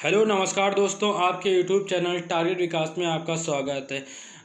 Hello नमस्कार दोस्तों, आपके यूट्यूब चैनल टारगेट विकास में आपका स्वागत है।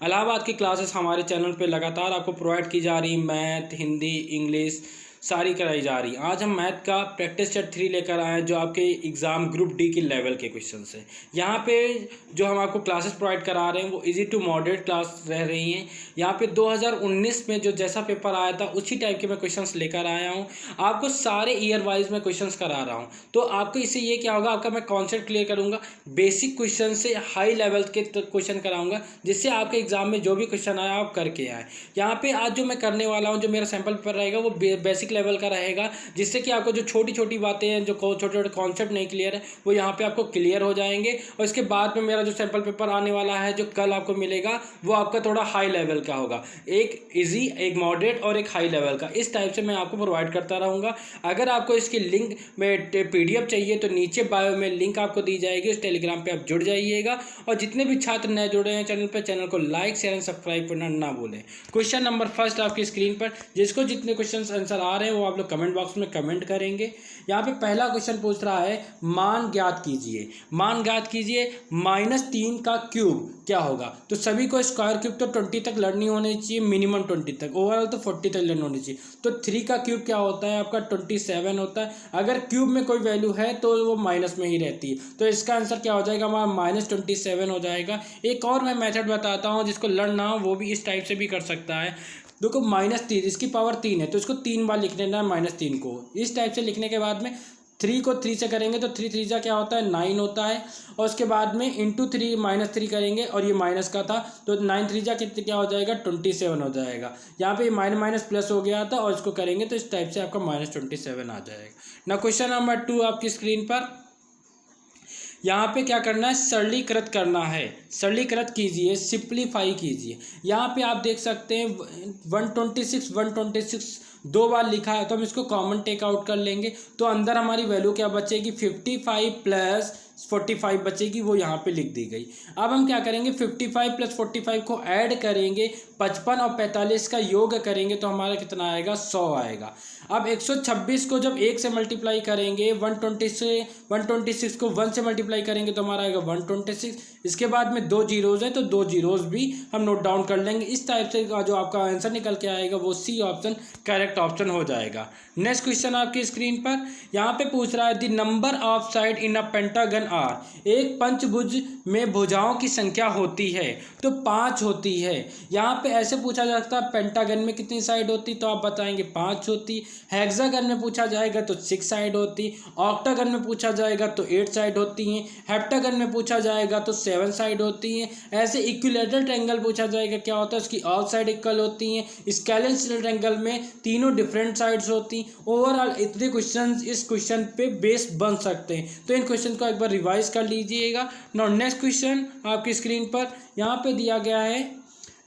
इलाहाबाद की क्लासेस हमारे चैनल पे लगातार आपको प्रोवाइड की जा रही, मैथ, हिंदी, इंग्लिश सारी कराई जा रही। आज हम मैथ का प्रैक्टिस सेट 3 लेकर आए हैं, जो आपके एग्ज़ाम ग्रुप डी की लेवल के क्वेश्चन है। यहाँ पे जो हम आपको क्लासेस प्रोवाइड करा रहे हैं वो इजी टू मॉडरेट क्लास रह रही हैं। यहाँ पे 2019 में जो जैसा पेपर आया था उसी टाइप के मैं क्वेश्चंस लेकर आया हूँ। आपको सारे ईयर वाइज में क्वेश्चंस करा रहा हूँ, तो आपको इससे ये क्या होगा, आपका मैं कॉन्सेप्ट क्लियर करूँगा। बेसिक क्वेश्चन से हाई लेवल के क्वेश्चन कराऊंगा, जिससे आपके एग्जाम में जो भी क्वेश्चन आया आप करके आए। यहाँ पे आज जो मैं करने वाला हूँ, जो मेरा सैम्पल पेपर रहेगा वो बेसिक लेवल का रहेगा, जिससे कि आपको जो छोटी छोटी बातें हैं, जो छोटे छोटे कॉन्सेप्ट नहीं क्लियर है, वो यहाँ पे आपको क्लियर हो जाएंगे। और इसके बाद में मेरा जो सैम्पल पेपर आने वाला है, जो कल आपको मिलेगा, वो आपका थोड़ा हाई लेवल का होगा। एक इजी, एक मॉडरेट और एक हाई लेवल का, इस टाइप से मैं आपको प्रोवाइड करता रहूँगा। अगर आपको इसकी लिंक में PDF चाहिए तो नीचे बायो में लिंक आपको दी जाएगी, उस टेलीग्राम पे आप जुड़ जाइएगा। और जितने भी छात्र नए जुड़े हैं चैनल पर, चैनल को लाइक शेयर एंड सब्सक्राइब करना ना भूलें। क्वेश्चन नंबर फर्स्ट आपकी स्क्रीन पर, जिसको जितने क्वेश्चन आंसर आ रहे हैं वो आप लोग कमेंट बॉक्स में कमेंट करेंगे। यहाँ पे पहला क्वेश्चन पूछ रहा है, मान ज्ञात कीजिए। मान ज्ञात कीजिए, -3 का क्यूब क्या होगा। तो सभी को स्क्वायर क्यूब तो 20 तक लर्निंग होनी चाहिए, मिनिमम 20 तक, ओवरऑल तो 40 तक लर्न होनी चाहिए। तो 3 का क्यूब क्या होता है आपका, 27 होता है। अगर क्यूब में कोई वैल्यू है तो वो माइनस में ही रहती है, तो इसका आंसर क्या हो जाएगा हमारा -27 हो जाएगा। एक और मैं मेथड बताता हूँ, जिसको लर्न ना हो वो भी इस टाइप से भी कर सकता है। देखो -3, इसकी पावर 3 है, तो इसको 3 बार लिख लेना है -3 को। इस टाइप से लिखने के बाद में 3 को 3 से करेंगे तो 3 3 क्या होता है, 9 होता है। और उसके बाद में इंटू 3 -3 करेंगे, और ये माइनस का था, तो 9 3 कितने क्या हो जाएगा, 27 हो जाएगा। यहाँ पे माइनस माइनस प्लस हो गया था, और इसको करेंगे तो इस टाइप से आपका -27 आ जाएगा ना। क्वेश्चन नंबर 2 आपकी स्क्रीन पर, यहाँ पे क्या करना है, सरलीकृत करना है। सरलीकृत कीजिए, सिंप्लीफाई कीजिए। यहाँ पे आप देख सकते हैं 126 दो बार लिखा है, तो हम इसको कॉमन टेक आउट कर लेंगे। तो अंदर हमारी वैल्यू क्या बचेगी, 55 प्लस 45 बचेगी, वो यहाँ पे लिख दी गई। अब हम क्या करेंगे, 55 प्लस 45 को ऐड करेंगे, 55 और 45 का योग करेंगे तो हमारा कितना आएगा, 100 आएगा। अब 126 को जब 1 से मल्टीप्लाई करेंगे, 126 को 1 से मल्टीप्लाई करेंगे तो हमारा आएगा 126। इसके बाद में 2 जीरोज़ है, तो 2 जीरोज़ भी हम नोट डाउन कर लेंगे। इस टाइप से जो आपका आंसर निकल के आएगा वो सी ऑप्शन करेक्ट ऑप्शन हो जाएगा। नेक्स्ट क्वेश्चन आपकी स्क्रीन पर, यहाँ पे पूछ रहा है, the number of side in a pentagon are. एक पंचभुज में भुजाओं की संख्या होती है, तो 5 होती है। यहाँ पे ऐसे पूछा जा सकता है, पेंटागन में कितनी साइड होती, तो आप बताएंगे 5 होती। हेक्सागन में पूछा जाएगा तो 6 साइड होती। ऑक्टागन में पूछा जाएगा तो 8 साइड होती हैं। हेप्टागन में पूछा जाएगा तो 7 साइड होती हैं। ऐसे इक्विलेटरल ट्रायंगल पूछा जाएगा क्या होता है, उसकी ऑल साइड इक्वल होती हैं। स्केलेटल ट्रायंगल में तीनों डिफरेंट साइड्स होती। ओवरऑल इतने क्वेश्चन इस क्वेश्चन पे बेस बन सकते हैं, तो इन क्वेश्चन को एक बार रिवाइज कर लीजिएगा। नाउ नेक्स्ट क्वेश्चन आपकी स्क्रीन पर यहाँ पे दिया गया है,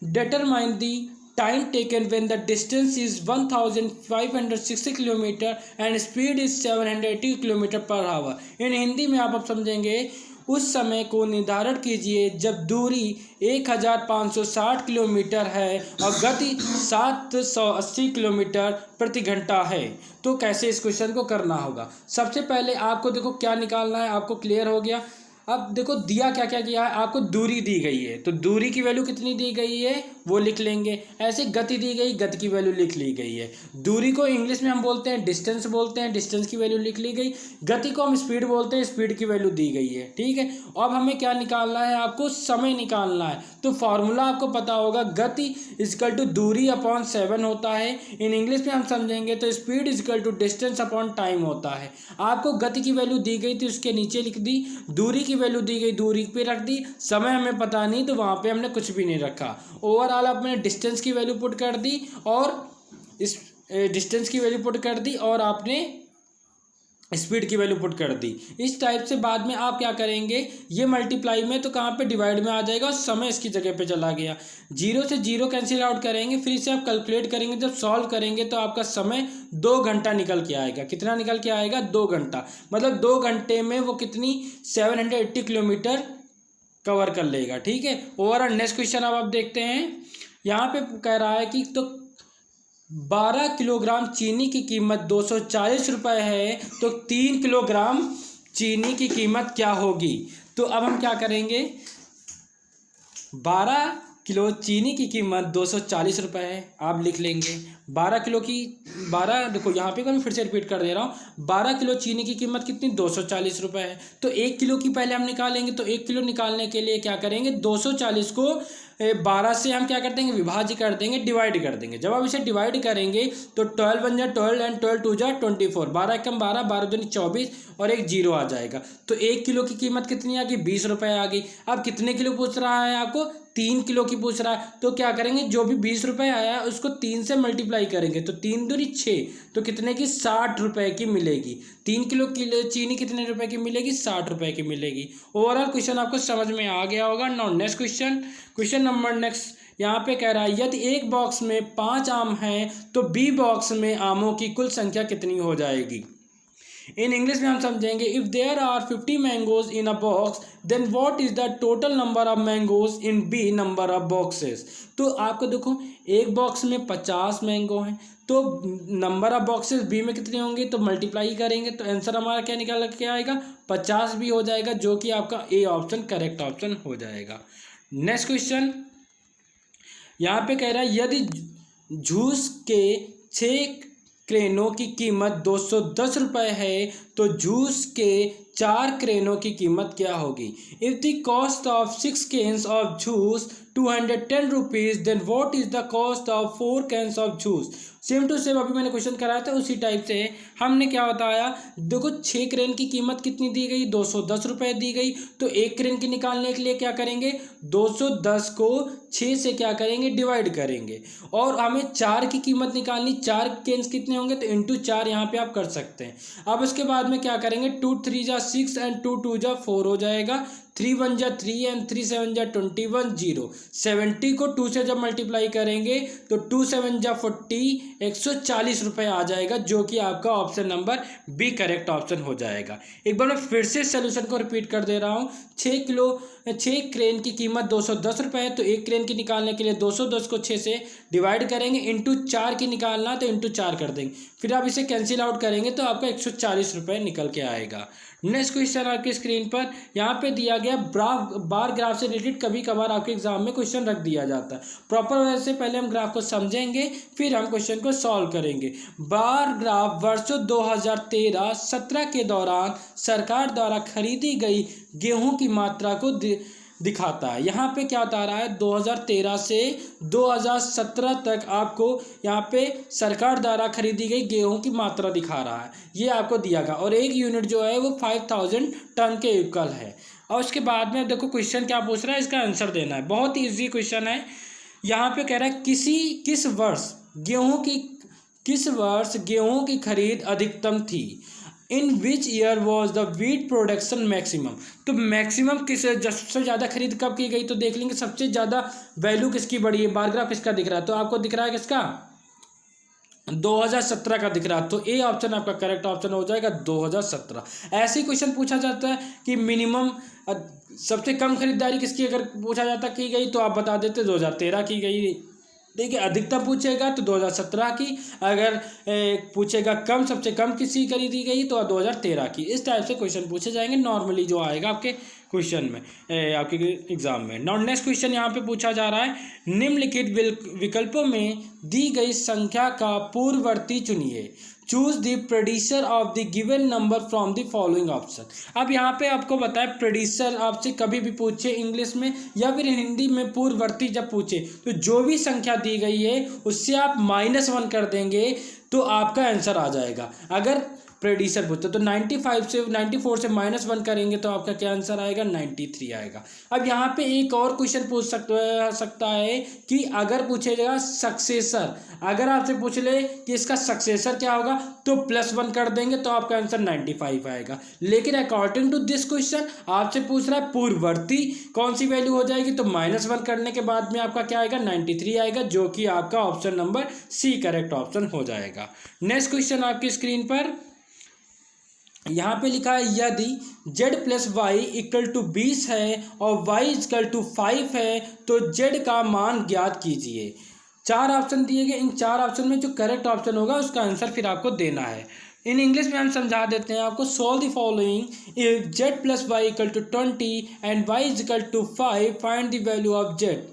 determine the time taken when the distance is 1560 kilometre and speed is 780 kilometre per hour. In Hindi में आप अब समझेंगे, उस समय को निर्धारण कीजिए जब दूरी 1560 किलोमीटर है और गति 780 किलोमीटर प्रति घंटा है। तो कैसे इस क्वेश्चन को करना होगा, सबसे पहले आपको देखो क्या निकालना है, आपको क्लियर हो गया। अब देखो दिया क्या क्या गया है, आपको दूरी दी गई है, तो दूरी की वैल्यू कितनी दी गई है वो लिख लेंगे। ऐसे गति दी गई, गति की वैल्यू लिख ली गई है। दूरी को इंग्लिश में हम बोलते हैं डिस्टेंस बोलते हैं, डिस्टेंस की वैल्यू लिख ली गई। गति को हम स्पीड बोलते हैं, स्पीड की वैल्यू दी गई है। ठीक है, अब हमें क्या निकालना है, आपको समय निकालना है। तो फॉर्मूला आपको पता होगा, गति इजकल टू दूरी अपॉन 7 होता है। इन इंग्लिश में हम समझेंगे तो speed is equal to distance upon time होता है। आपको गति की वैल्यू दी गई थी, उसके नीचे लिख दी। दूरी की वैल्यू दी गई, दूरी पे रख दी। समय हमें पता नहीं, तो वहाँ पे हमने कुछ भी नहीं रखा। ओवरऑल आपने डिस्टेंस की वैल्यू पुट कर दी, और इस डिस्टेंस की वैल्यू पुट कर दी, और आपने स्पीड की वैल्यू पुट कर दी। इस टाइप से बाद में आप क्या करेंगे, ये मल्टीप्लाई में तो कहाँ पे डिवाइड में आ जाएगा, और समय इसकी जगह पे चला गया। 0 से 0 कैंसिल आउट करेंगे, फिर इसे आप कैलकुलेट करेंगे। जब सॉल्व करेंगे तो आपका समय 2 घंटा निकल के आएगा। कितना निकल के आएगा, 2 घंटा। मतलब 2 घंटे में वो कितनी 780 किलोमीटर कवर कर लेगा। ठीक है, ओवरऑल नेक्स्ट क्वेश्चन अब आप देखते हैं। यहाँ पे कह रहा है कि तो 12 किलोग्राम चीनी की कीमत 240 रुपये है, तो 3 किलोग्राम चीनी की कीमत क्या होगी। तो अब हम क्या करेंगे, 12 किलो चीनी की कीमत 240 रुपये है, आप लिख लेंगे। 12 देखो यहाँ पे मैं फिर से रिपीट कर दे रहा हूँ, 12 किलो चीनी की कीमत कितनी, 240 रुपये है। तो 1 किलो की पहले हम निकालेंगे, तो 1 किलो निकालने के लिए क्या करेंगे, 240 को 12 से हम क्या कर देंगे, विभाज्य कर देंगे, डिवाइड कर देंगे। जब आप इसे डिवाइड करेंगे तो 12 बन जाए 12 एंड 12 2 जा 24, 12 एकम 12, 12 दूनी 24 और एक जीरो आ जाएगा। तो 1 किलो की कीमत कितनी आ गई, 20 रुपये आ गई। अब कितने किलो पूछ रहा है आपको, 3 किलो की पूछ रहा है। तो क्या करेंगे, जो भी 20 रुपये आया है उसको 3 से मल्टीप्लाई करेंगे, तो 3 दूनी 6, तो कितने की, 60 रुपये की मिलेगी। 3 किलो चीनी कितने रुपए की मिलेगी, 60 रुपये की मिलेगी। ओवरऑल क्वेश्चन आपको समझ में आ गया होगा। Now next question number next यहाँ पे कह रहा है, यदि एक बॉक्स में 5 आम हैं तो बी बॉक्स में आमों की कुल संख्या कितनी हो जाएगी। इन इंग्लिश में हम समझेंगे, if there are 50 mangoes in a box then what is the total number of mangoes in B number of boxes. तो आपको देखो, एक बॉक्स में 50 मैंगो हैं, तो नंबर ऑफ बॉक्सेस बी में कितने होंगे, तो मल्टीप्लाई करेंगे, तो आंसर हमारा क्या निकाल के आएगा, 50 भी हो जाएगा, जो कि आपका ए ऑप्शन करेक्ट ऑप्शन हो जाएगा। नेक्स्ट क्वेश्चन यहाँ पे कह रहा है, यदि जूस के 6 क्रेनों की कीमत 210 रुपये है तो जूस के 4 क्रेनों की कीमत क्या होगी। If the cost of 6 cans of juice 210 rupees then what is the cost of 4 cans of juice. Same to same अभी मैंने क्वेश्चन कराया था उसी टाइप से हमने क्या बताया, देखो 6 क्रेन की कीमत कितनी दी गई, 210 रुपये दी गई। तो 1 क्रेन की निकालने के लिए क्या करेंगे, 210 को 6 से क्या करेंगे, डिवाइड करेंगे। और हमें 4 की कीमत निकालनी, 4 केन्स कितने होंगे, तो इंटू 4 यहाँ पे आप कर सकते हैं। अब उसके बाद में क्या करेंगे, 2 3 जा 6 एंड 2 2 जा 4 हो जाएगा, 3 1 जा 3 एंड 3 7 जा 21 0। 70 को 2 से जब मल्टीप्लाई करेंगे तो 2 7 जा 40, 140 रुपये आ जाएगा, जो कि आपका option number B correct option हो जाएगा। एक बार मैं फिर से सोल्यूशन को रिपीट कर दे रहा हूँ। 6 क्रेन की कीमत 210 रुपये है, तो 1 क्रेन की निकालने के लिए 210 को 6 से डिवाइड करेंगे, इंटू 4 की निकालना तो इंटू 4 कर देंगे, फिर आप इसे कैंसिल आउट करेंगे तो आपका 140 रुपये निकल के आएगा। नेक्स्ट क्वेश्चन आपकी स्क्रीन पर यहाँ पे दिया गया, बार ग्राफ से रिलेटेड कभी कभार आपके एग्जाम में क्वेश्चन रख दिया जाता है। प्रॉपर वजह से पहले हम ग्राफ को समझेंगे, फिर हम क्वेश्चन को सॉल्व करेंगे। बार ग्राफ वर्षों 2013-17 के दौरान सरकार द्वारा खरीदी गई गेहूं की मात्रा को दिखाता है। यहाँ पे क्या बता रहा है, 2013 से 2017 तक आपको यहाँ पे सरकार द्वारा खरीदी गई गेहूं की मात्रा दिखा रहा है, ये आपको दिया गया। और एक यूनिट जो है वो 5000 टन के इक्वल है। और उसके बाद में देखो क्वेश्चन क्या पूछ रहा है, इसका आंसर देना है। बहुत ईजी क्वेश्चन है। यहाँ पे कह रहा है, किस वर्ष गेहूँ की खरीद अधिकतम थी। In which year was the wheat production maximum. तो मैक्सिमम सबसे ज़्यादा खरीद कब की गई, तो देख लेंगे सबसे ज़्यादा वैल्यू किसकी बढ़ी है। बार ग्राफ किसका दिख रहा है, तो आपको दिख रहा है किसका, 2017 का दिख रहा है, तो ए ऑप्शन आपका करेक्ट ऑप्शन हो जाएगा 2017। ऐसे ही क्वेश्चन पूछा जाता है कि मिनिमम सबसे कम खरीदारी किसकी अगर पूछा जाता की गई तो आप बता देते 2013 की गई। देखिए अधिकतम पूछेगा तो 2017 की, अगर पूछेगा कम सबसे कम किसी खरीदी गई तो 2013 की। इस टाइप से क्वेश्चन पूछे जाएंगे नॉर्मली जो आएगा आपके क्वेश्चन में, आपके एग्जाम में। नाउ नेक्स्ट क्वेश्चन यहाँ पे पूछा जा रहा है, निम्नलिखित विकल्पों में दी गई संख्या का पूर्ववर्ती चुनिए। चूज द प्रेडिसर of the given number from the following option. अब यहाँ पे आपको बताए, प्रेडिसर आपसे कभी भी पूछे इंग्लिश में या फिर हिंदी में पूर्ववर्ती जब पूछे तो जो भी संख्या दी गई है उससे आप -1 कर देंगे तो आपका आंसर आ जाएगा। अगर प्रेडिसर पूछते तो 94 से -1 करेंगे तो आपका क्या आंसर आएगा, 93 आएगा। अब यहाँ पे एक और क्वेश्चन पूछ सकता है कि अगर पूछेगा सक्सेसर, अगर आपसे पूछ ले कि इसका सक्सेसर क्या होगा तो +1 कर देंगे तो आपका आंसर 95 आएगा। लेकिन अकॉर्डिंग टू दिस क्वेश्चन आपसे पूछ रहा है पूर्ववर्ती कौन सी वैल्यू हो जाएगी, तो -1 करने के बाद में आपका क्या आएगा, 93 आएगा, जो कि आपका option number C correct option हो जाएगा। नेक्स्ट क्वेश्चन आपकी स्क्रीन पर यहाँ पे लिखा है, यदि z + y = 20 है और y = 5 है तो z का मान ज्ञात कीजिए। 4 ऑप्शन दिए गए, इन 4 ऑप्शन में जो करेक्ट ऑप्शन होगा उसका आंसर फिर आपको देना है। इन इंग्लिश में हम समझा देते हैं आपको। Solve the following, if Z plus Y equal to 20 and Y is equal to 5, find the value of Z.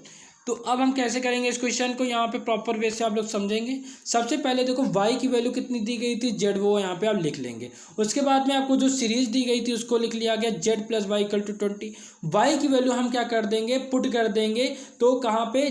तो अब हम कैसे करेंगे इस क्वेश्चन को, यहाँ पे प्रॉपर वे से आप लोग समझेंगे। सबसे पहले देखो y की वैल्यू कितनी दी गई थी, z, वो यहाँ पे आप लिख लेंगे। उसके बाद में आपको जो सीरीज दी गई थी उसको लिख लिया गया, z plus Y equal to 20। y की वैल्यू हम क्या कर देंगे, पुट कर देंगे। तो कहाँ पे,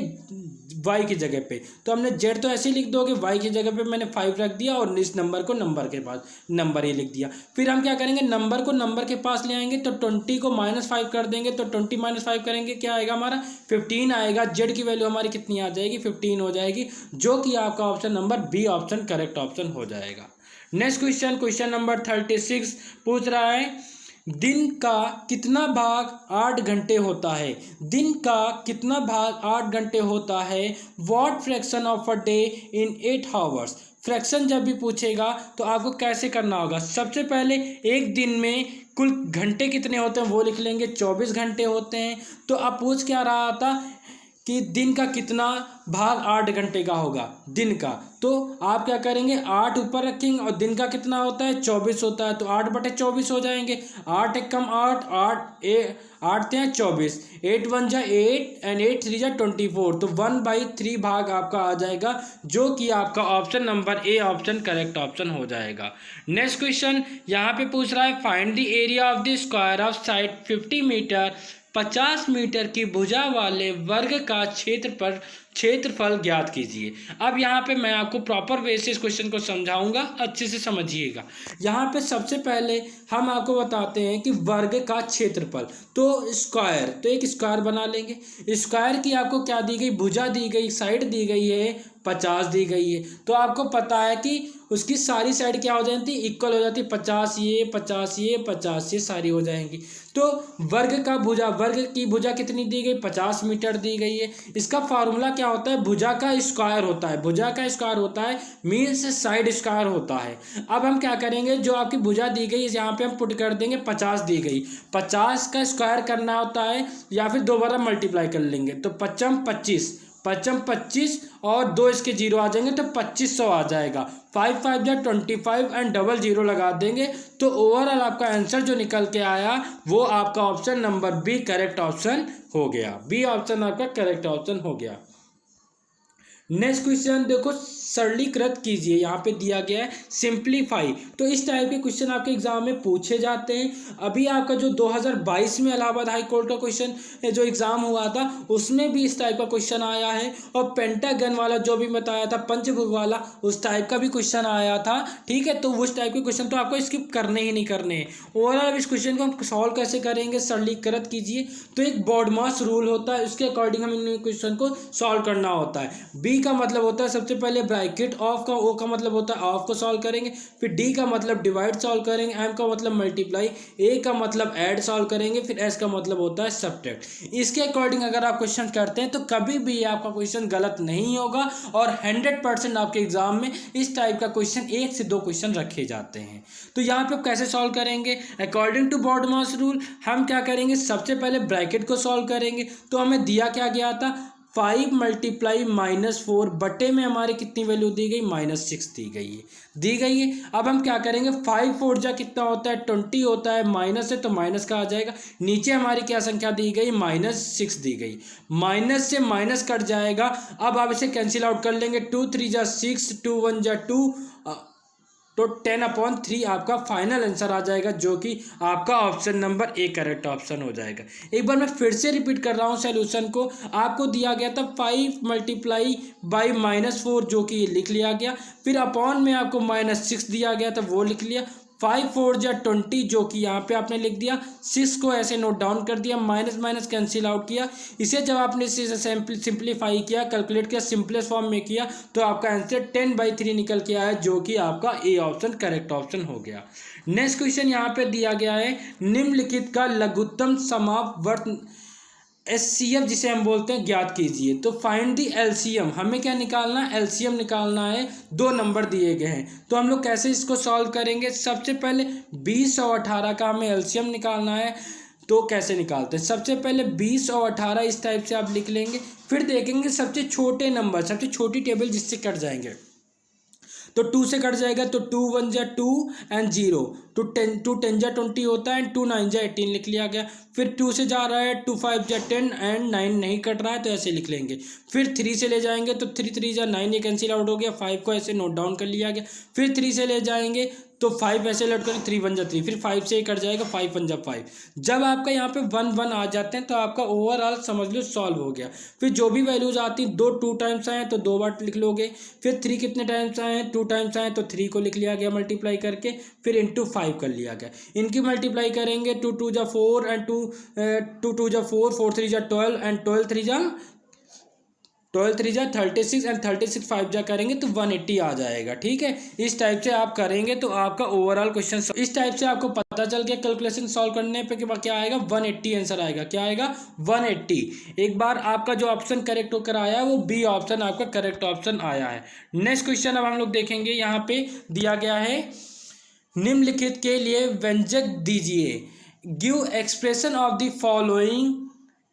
y की जगह पे। तो हमने z तो ऐसे ही लिख दोगे, y की जगह पे मैंने 5 रख दिया और इस नंबर को नंबर के पास नंबर ही लिख दिया। फिर हम क्या करेंगे, नंबर को नंबर के पास ले आएंगे। तो 20 को -5 कर देंगे, तो 20 - 5 करेंगे, क्या आएगा हमारा 15 आएगा। z की वैल्यू हमारी कितनी आ जाएगी, 15 हो जाएगी, जो कि आपका option number B option correct option हो जाएगा। नेक्स्ट क्वेश्चन, क्वेश्चन नंबर 36 पूछ रहा है, दिन का कितना भाग 8 घंटे होता है। दिन का कितना भाग 8 घंटे होता है। What fraction of a day in 8 hours. Fraction जब भी पूछेगा तो आपको कैसे करना होगा, सबसे पहले एक दिन में कुल घंटे कितने होते हैं वो लिख लेंगे, 24 घंटे होते हैं। तो अब पूछ क्या रहा था कि दिन का कितना भाग 8 घंटे का होगा, दिन का। तो आप क्या करेंगे, 8 ऊपर रखेंगे और दिन का कितना होता है 24 होता है, तो 8/24 हो जाएंगे। 8 × 8 8 × 24, 8 × 1 = 8 एंड 8 × 3 = 24। तो 1/3 भाग आपका आ जाएगा, जो कि आपका option number A option correct option हो जाएगा। नेक्स्ट क्वेश्चन यहाँ पे पूछ रहा है, find the area of the square of side 50 metre, 50 metre की भुजा वाले वर्ग का क्षेत्रफल ज्ञात कीजिए। अब यहाँ पे मैं आपको प्रॉपर वे से इस क्वेश्चन को समझाऊंगा, अच्छे से समझिएगा। यहाँ पे सबसे पहले हम आपको बताते हैं कि वर्ग का क्षेत्रफल, तो स्क्वायर, तो एक स्क्वायर बना लेंगे। स्क्वायर की आपको क्या दी गई, भुजा दी गई, साइड दी गई है 50 दी गई है। तो आपको पता है कि उसकी सारी साइड क्या हो जाती है, इक्वल हो जाती है। 50 ये, 50 ये, 50 ये सारी हो जाएंगी। तो वर्ग का भुजा, वर्ग की भुजा कितनी दी गई, 50 मीटर दी गई है। इसका फार्मूला क्या होता है, भुजा का स्क्वायर होता है। भुजा का स्क्वायर होता है मीन्स साइड स्क्वायर होता है। अब हम क्या करेंगे, जो आपकी भुजा दी गई यहाँ पे हम पुट कर देंगे, 50 दी गई, 50 का स्क्वायर करना होता है या फिर दोबारा मल्टीप्लाई कर लेंगे। तो 5 × 25, 5 × 25 और 2 इसके 0 आ जाएंगे, तो 2500 आ जाएगा। 5 × 5 = 25 एंड डबल 0 लगा देंगे। तो ओवरऑल आपका आंसर जो निकल के आया वो आपका option number B correct option हो गया। बी ऑप्शन आपका करेक्ट ऑप्शन हो गया। नेक्स्ट क्वेश्चन देखो, सरलीकृत कीजिए। यहाँ पे दिया गया है सिंप्लीफाई। तो इस टाइप के क्वेश्चन आपके एग्जाम में पूछे जाते हैं। अभी आपका जो 2022 में इलाहाबाद हाई कोर्ट का क्वेश्चन जो एग्जाम हुआ था उसमें भी इस टाइप का क्वेश्चन आया है। और पेंटागन वाला जो भी बताया था, पंचभुज वाला, उस टाइप का भी क्वेश्चन आया था। ठीक है, तो उस टाइप के क्वेश्चन तो आपको स्किप करने ही नहीं करने हैं। ओवरऑल इस क्वेश्चन को हम सॉल्व कैसे करेंगे, सरलीकृत कीजिए। तो एक बॉडमास रूल होता है, उसके अकॉर्डिंग हम इन क्वेश्चन को सॉल्व करना होता है। बी का मतलब होता है सबसे पहले ब्रैकेट ऑफ का, ओ का मतलब होता है ऑफ को सॉल्व करेंगे, फिर डी का मतलब डिवाइड सॉल्व करेंगे, एम का मतलब मल्टीप्लाई, ए का मतलब ऐड सॉल्व करेंगे, फिर एस का मतलब होता है सब्ट्रैक्ट। इसके अकॉर्डिंग अगर आप क्वेश्चन करते हैं तो कभी भी आपका क्वेश्चन गलत नहीं होगा और 100% आपके एग्जाम में इस टाइप का क्वेश्चन 1 से 2 क्वेश्चन रखे जाते हैं। तो यहाँ पे कैसे सॉल्व करेंगे, अकॉर्डिंग टू बॉडमास रूल हम क्या करेंगे, सबसे पहले ब्रैकेट को सॉल्व करेंगे। तो हमें दिया क्या गया था, 5 × -4 बटे में हमारी कितनी वैल्यू दी गई, -6 दी गई है। अब हम क्या करेंगे, 5 × 4 = कितना होता है, 20 होता है, माइनस है तो माइनस का आ जाएगा। नीचे हमारी क्या संख्या दी गई, -6 दी गई, माइनस से माइनस कट जाएगा। अब आप इसे कैंसिल आउट कर लेंगे, 2 × 3 = 6, 2 × 1 = 2, तो 10/3 आपका फाइनल आंसर आ जाएगा, जो कि आपका option number A correct option हो जाएगा। एक बार मैं फिर से रिपीट कर रहा हूँ सॉल्यूशन को। आपको दिया गया था 5 × -4 जो कि ये लिख लिया गया, फिर अपॉन में आपको -6 दिया गया था वो लिख लिया, 5 × 4 = 20 जो कि यहाँ पे आपने लिख दिया, 6 को ऐसे नोट डाउन कर दिया, माइनस माइनस कैंसिल आउट किया। इसे जब आपने इसे सिंप्लीफाई किया, कैलकुलेट किया, सिंपलेस्ट फॉर्म में किया, तो आपका आंसर 10/3 निकल के आया, जो कि आपका ए ऑप्शन करेक्ट ऑप्शन हो गया। नेक्स्ट क्वेश्चन यहाँ पे दिया गया है, निम्नलिखित का लघुत्तम समापवर्त एचसीएफ जिसे हम बोलते हैं ज्ञात कीजिए। तो फाइंड द एलसीएम, हमें क्या निकालना है, एलसीएम निकालना है। 2 नंबर दिए गए हैं, तो हम लोग कैसे इसको सॉल्व करेंगे, सबसे पहले 20 और 18 का हमें एलसीएम निकालना है। तो कैसे निकालते हैं, सबसे पहले 20 और 18 इस टाइप से आप लिख लेंगे, फिर देखेंगे सबसे छोटे नंबर, सबसे छोटी टेबल जिससे कट जाएंगे। तो 2 से कट जाएगा तो 2 1 जा 2 एंड 0, तो 10 जा 20 होता है एंड 2 9 जा 18 लिख लिया गया। फिर 2 से जा रहा है 2 5 जा 10 एंड 9 नहीं कट रहा है तो ऐसे लिख लेंगे। फिर 3 से ले जाएंगे तो 3 3 जा 9, ये कैंसिल आउट हो गया, 5 को ऐसे नोट डाउन कर लिया गया। फिर 3 से ले जाएंगे तो 5 ऐसे लौट कर 3 1 जा 3, फिर 5 से ही कट जाएगा 5 1 जा 5। जब आपका यहाँ पे 1 1 आ जाते हैं तो आपका ओवरऑल समझ लो सॉल्व हो गया। फिर जो भी वैल्यूज आती हैं 2 टाइम्स आए तो 2 बार लिख लोगे। फिर 3 कितने टाइम्स आए हैं 2 टाइम्स आए तो 3 को लिख लिया गया मल्टीप्लाई करके, फिर इंटू 5 कर लिया गया। इनकी मल्टीप्लाई करेंगे 2 2 जा 4 एंड 2 2 जा 4, 4 3 जा 12 एंड 12 3 जा 36 एंड 36 5 जा करेंगे तो 180 आ जाएगा। ठीक है, इस टाइप से आप करेंगे तो आपका ओवरऑल क्वेश्चन इस टाइप से आपको पता चल गया कैलकुलेशन सॉल्व करने पे कि क्या आएगा 180 आंसर आएगा। क्या आएगा 180। एक बार आपका जो ऑप्शन करेक्ट होकर आया है वो बी ऑप्शन आपका करेक्ट ऑप्शन आया है। नेक्स्ट क्वेश्चन अब हम लोग देखेंगे, यहाँ पे दिया गया है निम्नलिखित के लिए व्यंजक दीजिए। Give expression of the following,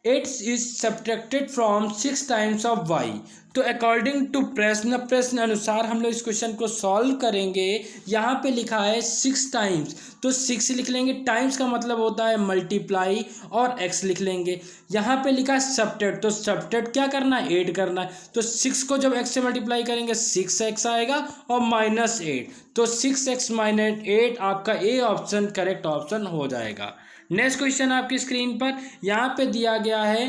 It is subtracted from 6 times of y। तो अकॉर्डिंग टू प्रश्न अनुसार हम लोग इस क्वेश्चन को सॉल्व करेंगे। यहाँ पे लिखा है 6 टाइम्स, तो 6 लिख लेंगे, टाइम्स का मतलब होता है मल्टीप्लाई, और x लिख लेंगे। यहाँ पे लिखा है सब्ट्रैक्ट, तो सब्ट्रैक्ट क्या करना है, ऐड करना है। तो 6 को जब x से मल्टीप्लाई करेंगे 6x आएगा और -8, तो 6x - 8 आपका ए ऑप्शन करेक्ट ऑप्शन हो जाएगा। नेक्स्ट क्वेश्चन आपकी स्क्रीन पर यहाँ पे दिया गया है,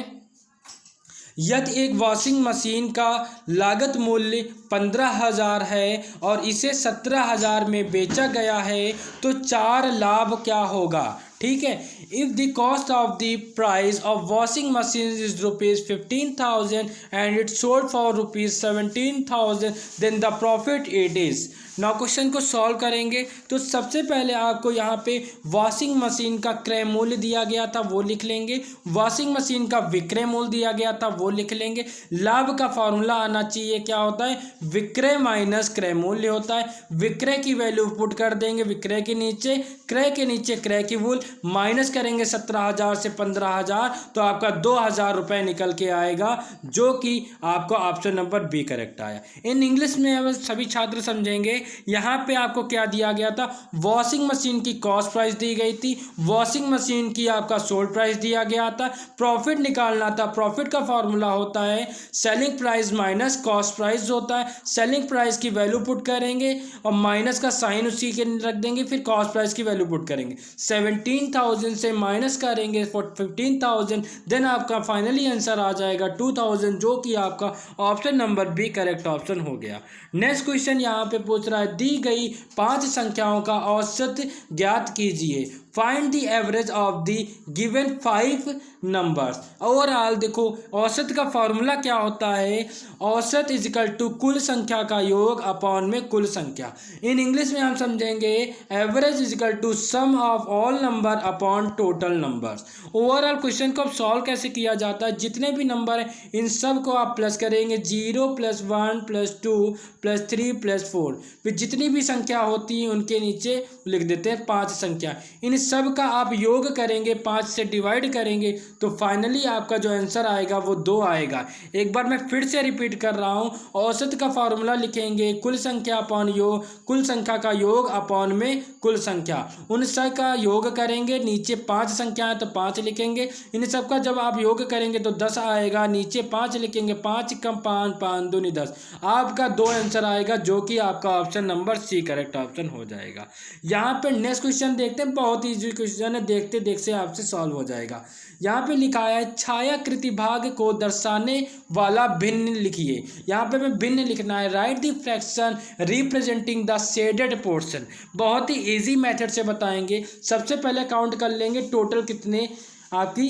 यदि एक वॉशिंग मशीन का लागत मूल्य 15,000 है और इसे 17,000 में बेचा गया है तो 4 लाभ क्या होगा। ठीक है, if the cost of the price of washing machine is ₹15,000 and it sold for ₹17,000 then the profit it is. Now question को सॉल्व करेंगे तो सबसे पहले आपको यहाँ पे वॉशिंग मशीन का क्रय मूल्य दिया गया था वो लिख लेंगे, वॉशिंग मशीन का विक्रय मूल्य दिया गया था वो लिख लेंगे। लाभ का फॉर्मूला आना चाहिए, क्या होता है, विक्रय माइनस क्रय मूल्य होता है। विक्रय की वैल्यू पुट कर देंगे विक्रय के नीचे, क्रय के नीचे क्रय की मूल्य, माइनस करेंगे 17,000 से 15,000 तो आपका 2,000 रुपये निकल के आएगा, जो कि आपका ऑप्शन नंबर बी करेक्ट आया। इन इंग्लिश में अब सभी छात्र समझेंगे। यहाँ पे आपको क्या दिया गया था, वॉशिंग मशीन की कॉस्ट प्राइस दी गई थी, वॉशिंग मशीन की आपका सोल्ड प्राइस दिया गया था, प्रॉफिट निकालना था। प्रॉफिट का फॉर्मूला होता है selling price minus cost price होता है। सेलिंग प्राइस की वैल्यू पुट करेंगे और माइनस का साइन उसी के रख देंगे, फिर कॉस्ट प्राइस की वैल्यू पुट करेंगे। 17,000 से माइनस करेंगे 15,000, देन आपका फाइनली आंसर आ जाएगा 2,000, जो कि आपका option number B correct option हो गया। नेक्स्ट क्वेश्चन यहाँ पे पूछ रहा है, दी गई 5 संख्याओं का औसत ज्ञात कीजिए। Find the average of the given 5 numbers. Overall देखो औसत का फॉर्मूला क्या होता है, औसत इज इक्वल टू कुल संख्या का योग अपॉन में कुल संख्या। इन इंग्लिश में हम समझेंगे average is equal to sum of all number upon total numbers. Overall question को अब सॉल्व कैसे किया जाता है, जितने भी नंबर हैं इन सब को आप प्लस करेंगे, 0 + 1 + 2 + 3 + 4, फिर जितनी भी संख्या होती है उनके नीचे लिख देते हैं 5 संख्या। इन सब का आप योग करेंगे, 5 से डिवाइड करेंगे तो फाइनली आपका जो आंसर आएगा वो 2 आएगा। एक बार मैं फिर से रिपीट कर रहा हूँ, औसत का फॉर्मूला लिखेंगे कुल संख्या अपॉन योग, कुल संख्या का योग अपॉन में कुल संख्या, उन सब का योग करेंगे, नीचे 5 संख्या है तो 5 लिखेंगे। इन सब का जब आप योग करेंगे तो 10 आएगा, नीचे 5 लिखेंगे, 5 कम 5, 5 दूनी 10, आपका 2 आंसर आएगा, जो कि आपका option number C correct option हो जाएगा। यहाँ पे नेक्स्ट क्वेश्चन देखते हैं, बहुत ईजी क्वेश्चन है, देखते देखते आपसे सॉल्व हो जाएगा। यहाँ पे लिखा है छायाकृति भाग को दर्शाने वाला भिन्न लिखिए। यहाँ पे मैं भिन्न लिखना है, right the fraction representing the shaded portion. बहुत ही इजी मेथड से बताएंगे। सबसे पहले काउंट कर लेंगे टोटल कितने आपकी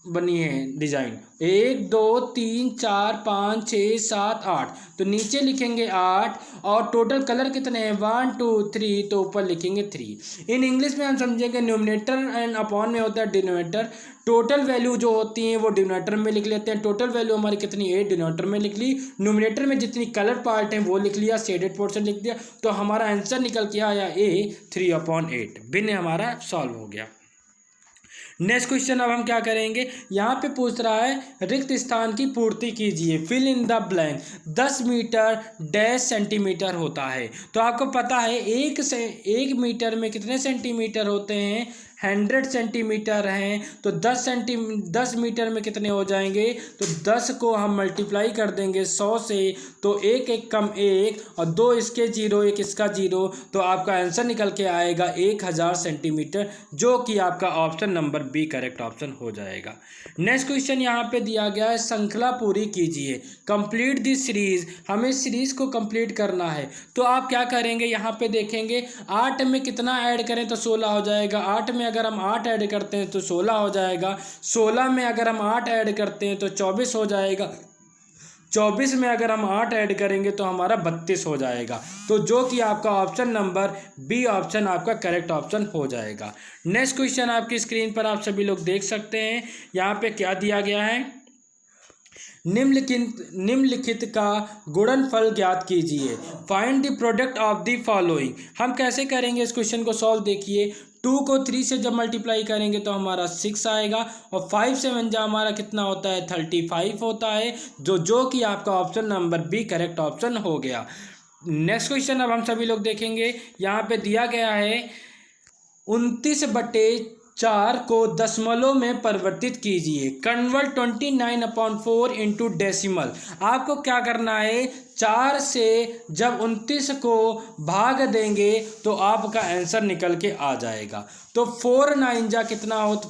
बनी है डिजाइन, 1 2 3 4 5 6 7 8, तो नीचे लिखेंगे 8 और टोटल कलर कितने हैं 1 2 3, तो ऊपर लिखेंगे 3। इन इंग्लिश में हम समझेंगे न्यूमरेटर एंड अपॉन में होता है डिनोमिनेटर। टोटल वैल्यू जो होती हैं वो डिनोमिनेटर में लिख लेते हैं। टोटल वैल्यू हमारी कितनी 8 डिनोमिनेटर में लिख ली, न्यूमरेटर में जितनी कलर पार्ट है वो लिख लिया, शेडेड पोर्शन लिख दिया, तो हमारा आंसर निकल के आया A 3/8। भिन्न हमारा सॉल्व हो गया। नेक्स्ट क्वेश्चन अब हम क्या करेंगे, यहाँ पे पूछ रहा है रिक्त स्थान की पूर्ति कीजिए, fill in the blank. 10 metre dash centimetre होता है। तो आपको पता है 1 मीटर में कितने सेंटीमीटर होते हैं, 100 सेंटीमीटर हैं। तो 10 मीटर में कितने हो जाएंगे, तो 10 को हम मल्टीप्लाई कर देंगे 100 से, तो 1 1 कम 1 और 2 इसके 0 1 इसका 0, तो आपका आंसर निकल के आएगा 1000 सेंटीमीटर, जो कि आपका option number B correct option हो जाएगा। नेक्स्ट क्वेश्चन यहाँ पे दिया गया है, श्रृंखला पूरी कीजिए, कंप्लीट दिस सीरीज। हमें सीरीज को कंप्लीट करना है। तो आप क्या करेंगे, यहाँ पे देखेंगे 8 में कितना ऐड करें तो 16 हो जाएगा। 8 में अगर हम 8 ऐड करते हैं तो 16 हो जाएगा। 16 में अगर हम 8 ऐड करते हैं तो 24 हो जाएगा। 24 में अगर हम 8 ऐड करेंगे तो हमारा 32 हो जाएगा। तो जो कि आपका ऑप्शन नंबर बी ऑप्शन आपका करेक्ट ऑप्शन हो जाएगा। नेक्स्ट क्वेश्चन आपकी स्क्रीन पर आप सभी लोग देख सकते हैं। यहाँ पे क्या दिया गया है, निम्नलिखित का गुणनफल ज्ञात कीजिए, find the product of the following. हम कैसे करेंगे इस क्वेश्चन को सॉल्व, देखिए 2 को 3 से जब मल्टीप्लाई करेंगे तो हमारा 6 आएगा, और 5 से 1 जा हमारा कितना होता है, 35 होता है, जो कि आपका option number B correct option हो गया। नेक्स्ट क्वेश्चन अब हम सभी लोग देखेंगे। यहाँ पे दिया गया है 29/4 को दशमलव में परिवर्तित कीजिए, कन्वर्ट 29/4 इंटू डेसिमल। आपको क्या करना है, 4 से जब 29 को भाग देंगे तो आपका आंसर निकल के आ जाएगा। तो 4 9 जा कितना होता,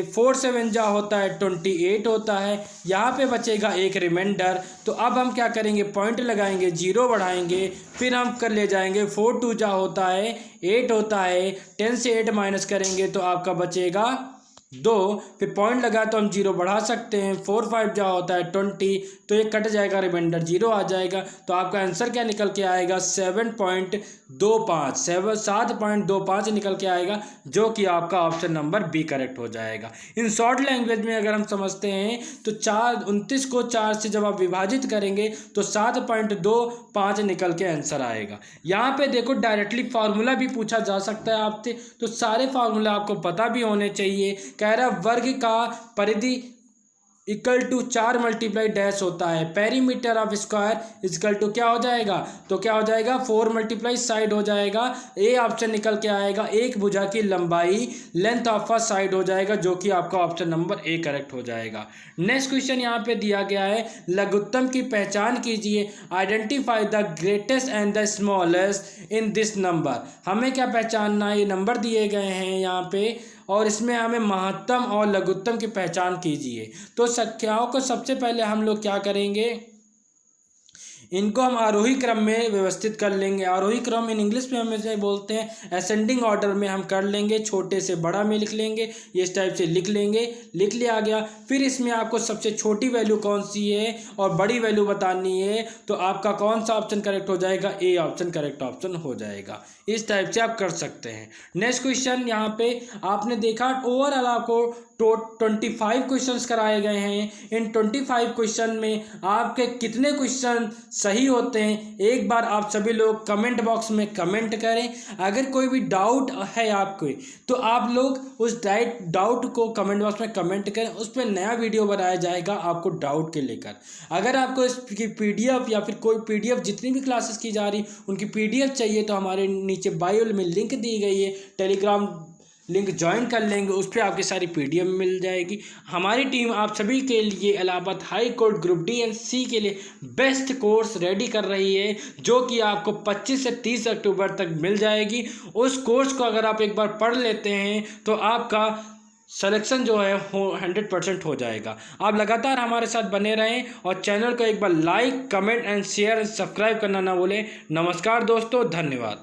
4 7 जा होता है 28 होता है। यहाँ पे बचेगा एक रिमाइंडर। तो अब हम क्या करेंगे, पॉइंट लगाएंगे, 0 बढ़ाएंगे, फिर हम कर ले जाएंगे 4 2 जा होता है 8 होता है, 10 से 8 माइनस करेंगे तो आपका बचेगा 2, फिर पॉइंट लगा तो हम 0 बढ़ा सकते हैं। 4 5 जा होता है 20, तो ये कट जाएगा, रिमाइंडर 0 आ जाएगा। तो आपका आंसर क्या निकल के आएगा, 7.25 निकल के आएगा, जो कि आपका ऑप्शन नंबर बी करेक्ट हो जाएगा। इन शॉर्ट लैंग्वेज में अगर हम समझते हैं तो 29 को 4 से जब आप विभाजित करेंगे तो 7.25 निकल के आंसर आएगा। यहाँ पे देखो डायरेक्टली फार्मूला भी पूछा जा सकता है आपसे, तो सारे फार्मूला आपको पता भी होने चाहिए। कह रहा वर्ग का परिधि इक्वल टू 4 मल्टीप्लाई डैश होता है, perimeter of square equal to क्या हो जाएगा, तो क्या हो जाएगा 4 मल्टीप्लाई साइड हो जाएगा। ए ऑप्शन निकल के आएगा, एक भुजा की लंबाई लेंथ ऑफ अ साइड हो जाएगा, जो कि आपका ऑप्शन नंबर ए करेक्ट हो जाएगा। नेक्स्ट क्वेश्चन यहाँ पे दिया गया है, लघुत्तम की पहचान कीजिए, identify the greatest and the smallest in this number. हमें क्या पहचानना है, ये नंबर दिए गए हैं यहाँ पे, और इसमें हमें महत्तम और लघुत्तम की पहचान कीजिए। तो संख्याओं को सबसे पहले हम लोग क्या करेंगे, इनको हम आरोही क्रम में व्यवस्थित कर लेंगे। आरोही क्रम इन इंग्लिश में हम इसे बोलते हैं असेंडिंग ऑर्डर में हम कर लेंगे, छोटे से बड़ा में लिख लेंगे, ये इस टाइप से लिख लेंगे, लिख लिया गया। फिर इसमें आपको सबसे छोटी वैल्यू कौन सी है और बड़ी वैल्यू बतानी है, तो आपका कौन सा ऑप्शन करेक्ट हो जाएगा, ए ऑप्शन करेक्ट ऑप्शन हो जाएगा। इस टाइप से आप कर सकते हैं। नेक्स्ट क्वेश्चन यहाँ पे आपने देखा, ओवरऑल आपको 25 क्वेश्चंस कराए गए हैं। इन 25 क्वेश्चन में आपके कितने क्वेश्चन सही होते हैं, एक बार आप सभी लोग कमेंट बॉक्स में कमेंट करें। अगर कोई भी डाउट है आपको, तो आप लोग उस डाउट को कमेंट बॉक्स में कमेंट करें, उस पर नया वीडियो बनाया जाएगा आपको डाउट के लेकर। अगर आपको इसकी PDF या फिर कोई PDF जितनी भी क्लासेस की जा रही उनकी PDF चाहिए, तो हमारे नीचे बायो में लिंक दी गई है, टेलीग्राम लिंक ज्वाइन कर लेंगे, उस पर आपकी सारी PDF मिल जाएगी। हमारी टीम आप सभी के लिए Allahabad high court group D and C के लिए बेस्ट कोर्स रेडी कर रही है, जो कि आपको 25 से 30 अक्टूबर तक मिल जाएगी। उस कोर्स को अगर आप एक बार पढ़ लेते हैं तो आपका सिलेक्शन जो है 100% हो जाएगा। आप लगातार हमारे साथ बने रहें और चैनल को एक बार like, comment and share and subscribe करना ना भूलें। नमस्कार दोस्तों, धन्यवाद।